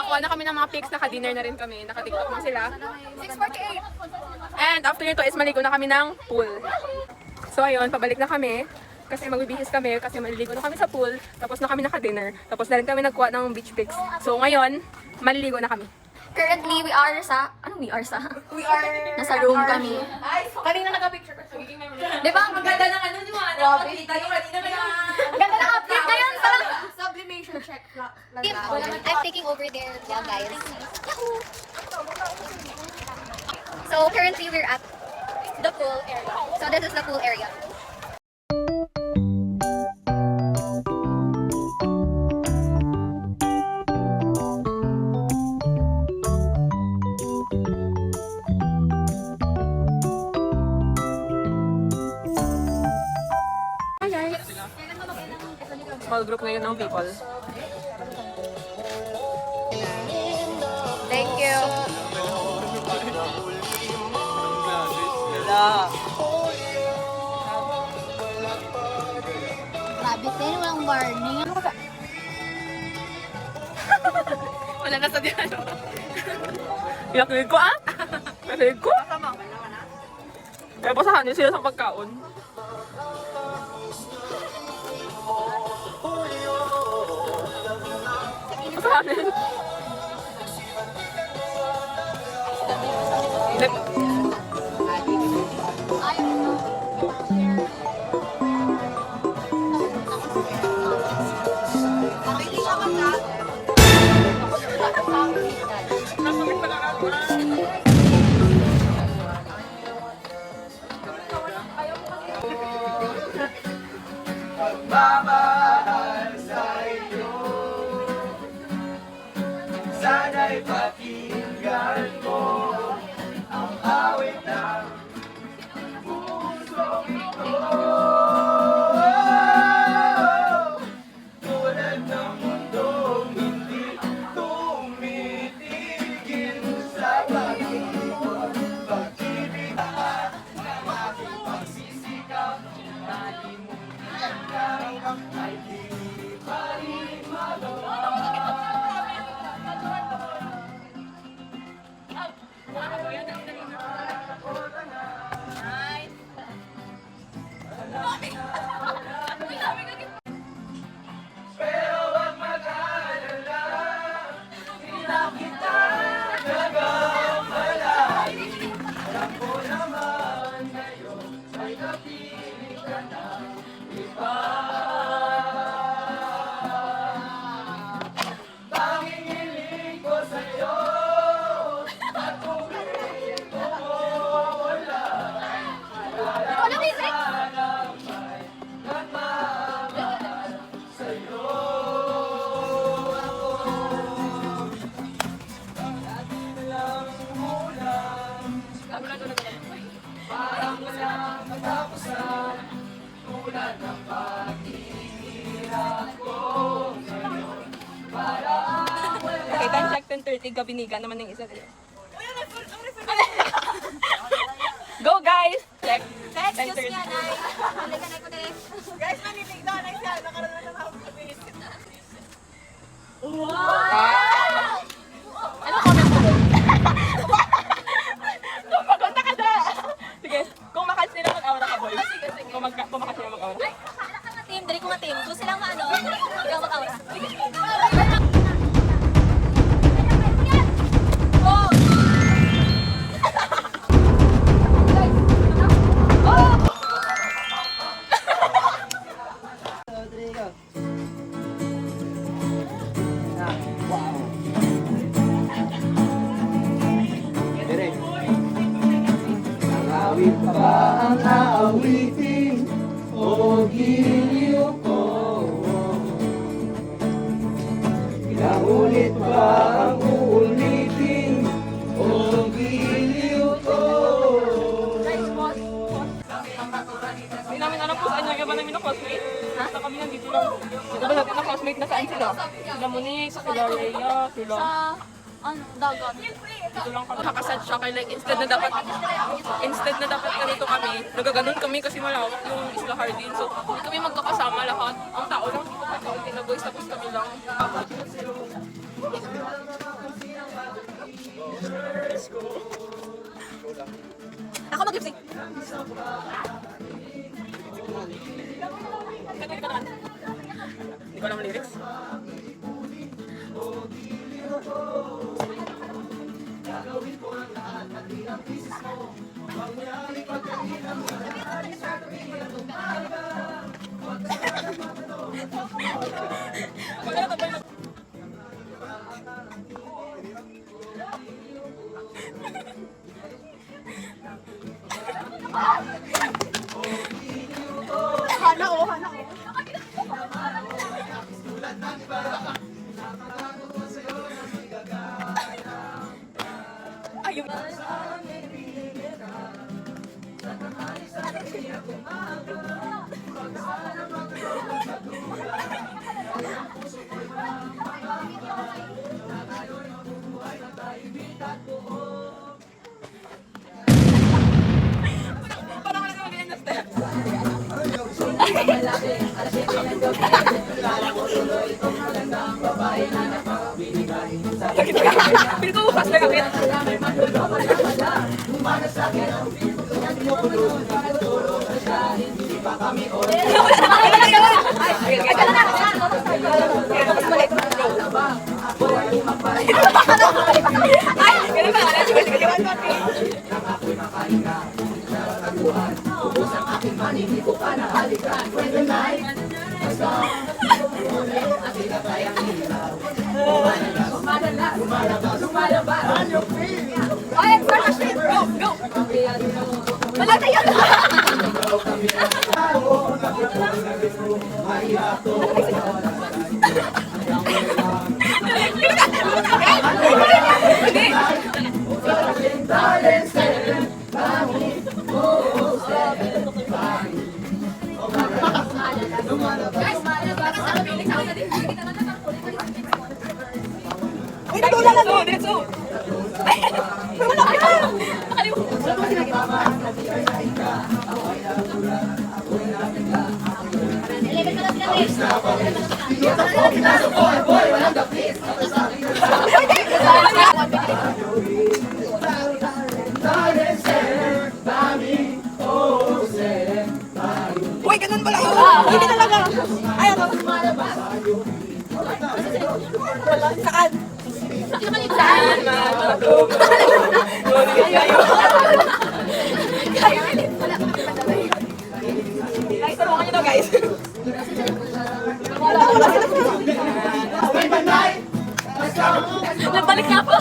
nakakuha na kami ng mga pics, naka-dinner na rin kami, naka-tiktok na sila. 6:48. And after nito is maligo na kami ng pool. So ayun, pabalik na kami. Kasi magbibihis kami, kasi maliligo na kami sa pool. Tapos na kami naka-dinner. Tapos na rin kami nagkuha ng beach pics. So ngayon, maliligo na kami. Currently, we are sa... Ano we are sa? We are... Nasa room kami. Kanina naka-picture ko. Di ba? Ang ganda ng ano nyo, ano? Makita nyo kanina kaya... Ang ganda ng update ngayon. Parang... Sublimation check. I'm taking over there, yeah, guys. So, currently, we're at the pool area. So, this is the pool area. Small group ngayon ng people. Thank you. Grabe, din walang warning. Wala na sa diyan. Yakilig ko ah! Yakilig ko! Kaya basahan niyo sila sa pagkaon. Basahan niyo. Pagmamahal sa iyo, sana'y pakinggan mo ang awit ng puso ito. Tulad ng mundong hindi tumitigil sa pag-ibig, pag-ibig na aking pagsisikap, nalimutan lang ay di pa rin magawa. Pero wag mag-alala, di na kita nagamalay. Alam ko naman ngayon ay kapiling ka na iba. Tanging hiling ko sa'yo, patuloy ko wala. Wala sana may nagmamahal sa'yo. Atin lang ulam, parang walang katapusan, tulad ng paghihirap ko ngayon. Parang Okay, time check 10:30, gabinigan naman yung isa dito. Go guys! Check. Excuse me, Anay. Halika na ko din. Guys, nanilig na. Next yan. Nakaroon na ng hapon. Ano comment mo doon? Kumagunta ka na! Sige, kung makas nila mag-aura ka, boy. Kung makas nila mag-aura. Team, dali ko nga team. Gusto silang maano. Ikaw mag-aura. Awit pa ba ang aawitin o giliw ko? Ilang ulit ba ang uulitin o giliw ko? Hindi namin alam kung saan yung iba namin na classmate. Basta kami nandito lang. Ito ba natin na classmate na saan sila? Sila Monique, sila Rhea, sila... Ano, dagat. Dito lang kami. Nakasad siya kay like instead na dapat ganito kami, nagaganon kami kasi malawak yung Isla Hardin. So, hindi kami magkakasama lahat. Ang tao lang dito pagkaunti na boys, tapos kami lang. Ako mag-lipstick. Hindi ko alam ang lyrics. Ayun. Parang wala naman ganyan na steps. Feel ko fast na kapit. Ay, first street. Go, go! Wala tayo. Uy, natula na to! Diretso! Ay! Wala ka! Nakalimutan. Uy, ganun pala! Hindi talaga! Ay, ano? Saan? Saan? Guys, tulungan nyo to, guys. Nagbalik nga po.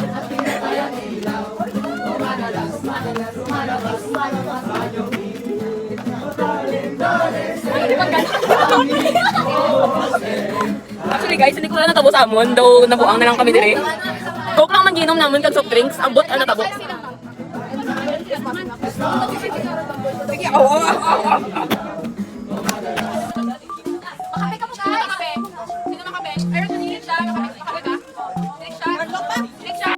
Actually guys, hindi ko na natabo sa amon. Though nabuang na lang kami dire. Coke lang maginom naman kag soft drinks. Ang bot ang natabo. Sige, oo. Makape ka mo, Sino guys. makape? Sino makape? Ayun, drink siya. Makape ka? Drink siya. Drink siya.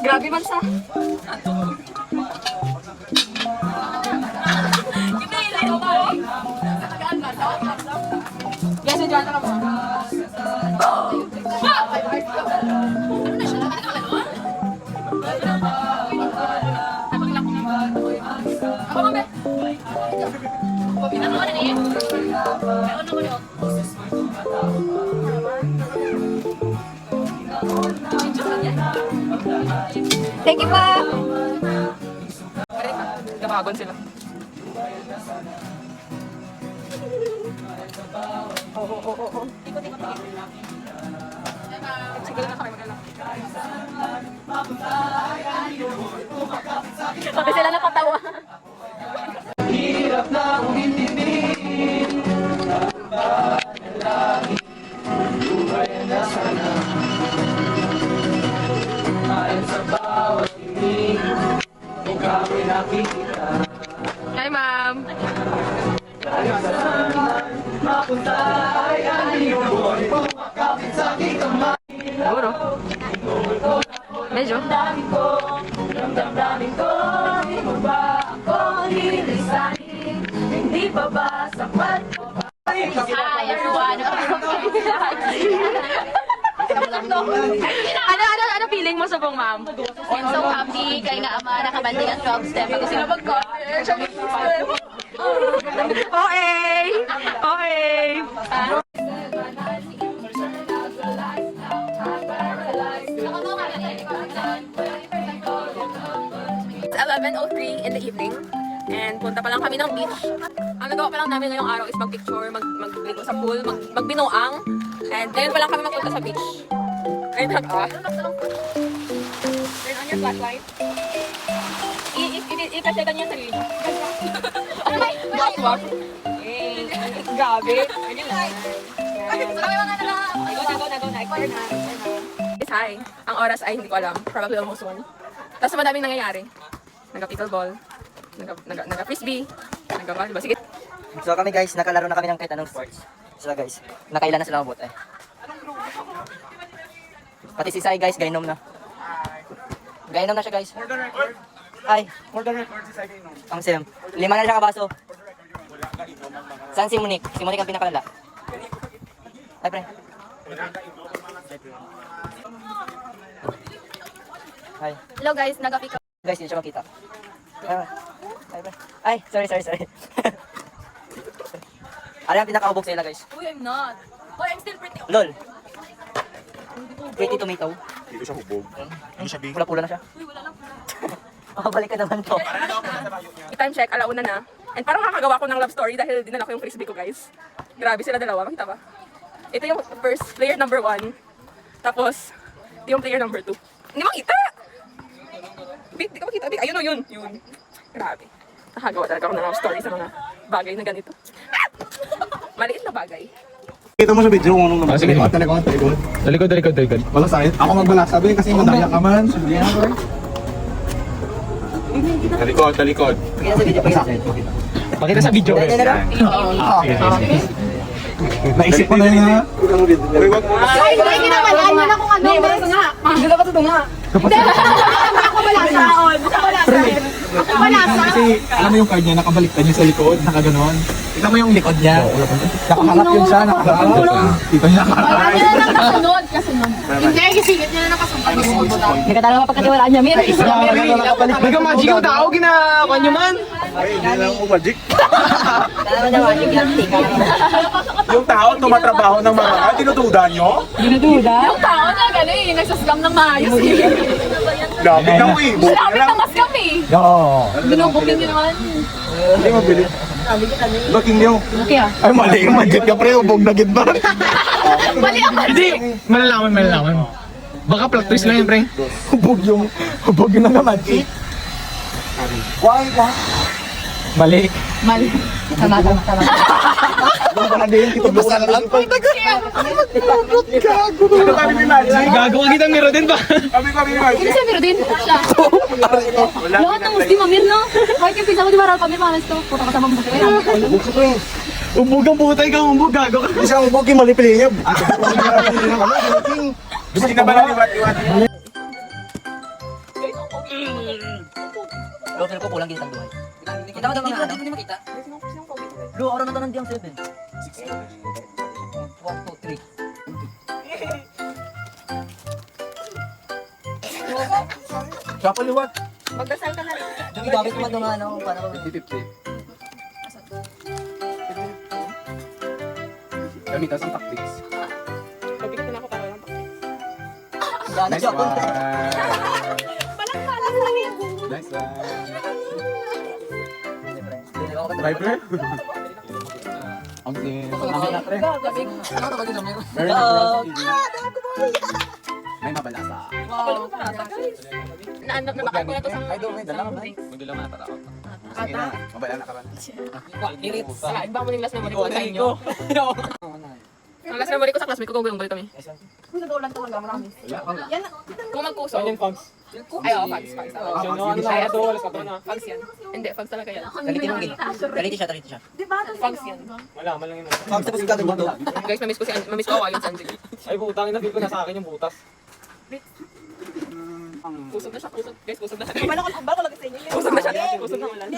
Grabe man sa. Guys, enjoy na ka mo. Ako mabet. Ano na niya? Ano ko niyo? Thank you pa. Gabagon sila. Oo. Ikot. Sige na kami magala. Sabi sila napatawa. Hirap na akong intindihin ang panalangin. Buhay na sana ayon sa bawat tingin. Ikaw ay nakikita. Hi, ma'am. Kahit saan mapunta ay ang iyong buhay. Pumakapit sa aking kamay. Siguro. Medyo. Damdamin ko, di mo ba ako lilisanin? Hindi pa ba sapat? Hi everyone. Ano feeling mo sa buong ma'am? I'm so happy kay nga ama nakabanding ang job step. Ako sila mag-college. Okay! Okay! It's 11:03 in the evening and punta pa lang kami ng beach. Ang nagawa pa lang namin ngayong araw is mag-picture, magligo sa pool, magbinuang, and ngayon pa lang kami magpunta sa beach. Ayun na ka. Turn on your flashlight. Ikasetan niyo yung sarili niyo. Wash. Eh, gabi. Ganyan lang. Go na. Hi. Ang oras ay hindi ko alam. Probably almost 1. Tapos madaming nangyayari. Nagka-pickleball. Nagka-frisbee. Nagka-volleyball. Sige. So kami guys, nakalaro na kami ng kahit anong sports. So guys, nakailan na sila mabot eh. Pati si Sai guys, gainom na. Gainom na siya guys. Ay, For the record, si Sai Gainom. ang sim. 5 na siya kabaso. Saan si Monique? Si Monique ang pinakalala. Ay pre. Ay, Hello guys, nag-pick up. guys, hindi siya makita. Ay, pre. Ay, sorry. Ano yung pinaka-ubog sa ila guys? Uy, I'm not. Uy, I'm still pretty. LOL. Pretty tomato. Dito siya hubog. Ano siya, Bing? Pula-pula na siya. Makabalik ka naman to. I-time check, alauna na. And parang kakagawa ko ng love story dahil dinala ko yung frisbee ko, guys. Grabe sila dalawa, makita ba? Ito yung first player number 1. Tapos, ito yung player number 2. Hindi makita! Hindi ka makita, Big. Ayun o, yun. Grabe. Nakagawa talaga ako ng love story sa mga bagay na ganito. Maliit na bagay. Kita mo sa video kung anong naman. Sige. Talikod. Walang sakit. Ako magbala. Sabi kasi madaya ka man. Hindi na ko. Talikod. Pakita sa video, pakita sa video. Pakita sa video. Yan na lang. Naisip mo na yun ha? Uy, wag mo na. Ay, hindi kinawalaan niyo na kung ano. Hindi, wala nga. Dito ka tutunga. Ako wala saon. Kasi alam mo yung card niya, nakabaliktad niya sa likod, nakaganon. Tignan mo yung likod niya. Nakaharap yun siya, nakaharap. Dito niya nakaharap. Kasunod. Hindi, gisigit niya na nakasunod. Hindi ka talaga mapagkatiwalaan niya, Mir. Nagka-magic yung tao, ginawa niyo man. Ay, hindi lang ako magic. Talaga na magic yan, tika. Yung tao tumatrabaho ng mga tinutuda niyo? Yung tao na gano'n eh, nagsascam ng maayos eh. Lapit na mo eh. Buti na Lapit lang. na mascam eh. Oo. Binubuking nyo naman. Hindi mabili. Baking niyo. Okay ah. Ay, mali yung magic ka pre, ubog na gitba. Mali ang Hindi, malalaman. Baka plot twist lang yun, pre. Ubog yung naka-magic. Why ka? Mali. Mali. Tama. Doon pa na din, ito bukas na lang. Ano kami may magic? Gagawa kita miro din ba? Kami may magic. Hindi siya miro din. Siya. Lahat ng Muslim mamir no? Kahit yung pinsa mo di ba pamir mamas to? Puta kasama mo sa kanya. Ubog ang putay ka, ubog gago ka. Isang ubog yung malipili niya. Gusto ka ba lang iwat-iwat? Lo, feel ko kulang din ang duhay. Kita mo daw mga ano? Hindi mo makita. Lo, oras na to ng diyang 7. 1, 2, 3. Siya paliwat. Magdasal ka na rin. Yung gagawin ko man ng ano, paano ko. 50-50. Gamitas ang tactics. Mabigat na ako para lang. Yan, Nice joke. one. Nice one. Viper? Ang sin. May mabalasa. Nabakaan ko na to sa Ay, doon, may dala ka ba? drinks. Magdala na para ako. Sige na, mabala na ka ba? Wala, iba mo yung last memory ko sa inyo. Ang last memory ko sa classmate ko, kung balik kami. Kung magkuso. Ay, oo, fags. Fags yan. Hindi, fags talaga yan. Taliti nung gil. Taliti siya. Fags yan. Pag tapos ka dito. Guys, mamiss ko ako yung Sanjay. Ay, putang ina, feel ko na sa akin yung butas. Kusog na siya. Guys, kusog na siya. Kusog na siya. Kusog na ulan.